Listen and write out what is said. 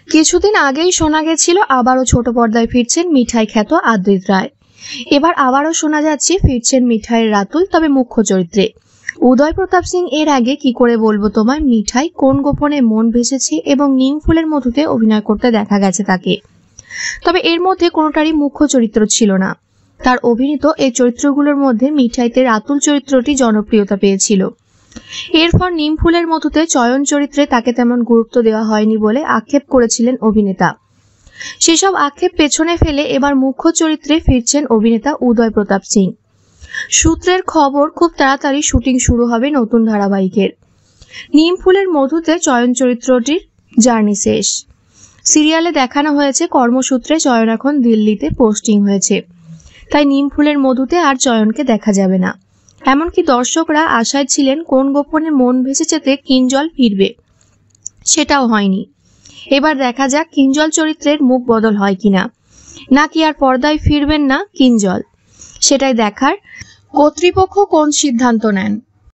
কিছুদিন আগেই শোনা গেছিল আবারও ছোট পর্দায় ফিরছেন মিঠাই খ্যাত আদ্রিত রায়। এবার আবারও শোনা যাচ্ছে ফিরছেন মিঠাইয়ের রাতুল, তবে মুখ্য চরিত্রে। উদয় প্রতাপ সিং এর আগে কি করে বলবো তোমায় মিঠাই কোন গোপনে মন ভেসেছে এবং নিম ফুলের মধুতে অভিনয় করতে দেখা গেছে তাকে। তবে এর মধ্যে কোনোটারই মুখ্য চরিত্র ছিল না। তার অভিনীত এই চরিত্রগুলোর মধ্যে মিঠাইতে রাতুল চরিত্রটি জনপ্রিয়তা পেয়েছিল। এরপর নিম ফুলের মধুতে চয়ন চরিত্রে তাকে তেমন গুরুত্ব দেওয়া হয়নি বলে আক্ষেপ করেছিলেন অভিনেতা। সেসব আক্ষেপ পেছনে ফেলে এবার মুখ্য চরিত্রে ফিরছেন অভিনেতা উদয় প্রতাপ সিং। সূত্রের খবর, খুব তাড়াতাড়ি শুটিং শুরু হবে নতুন ধারাবাহিকের। নিম ফুলের মধুতে চয়ন চরিত্রটির জার্নি শেষ। সিরিয়ালে দেখানো হয়েছে কর্মসূত্রে চয়ন এখন দিল্লিতে পোস্টিং হয়েছে, তাই নিম ফুলের মধুতে আর চয়নকে দেখা যাবে না। এমনকি দর্শকরা আশায় ছিলেন কোন গোপনে মন ভেসেছেতে কিঞ্জল ফিরবে, সেটাও হয়নি। এবার দেখা যাক কিঞ্জল চরিত্রের মুখ বদল হয় কিনা, নাকি আর পর্দায় ফিরবেন না কিঞ্জল। সেটাই দেখার, কর্তৃপক্ষ কোন সিদ্ধান্ত নেন।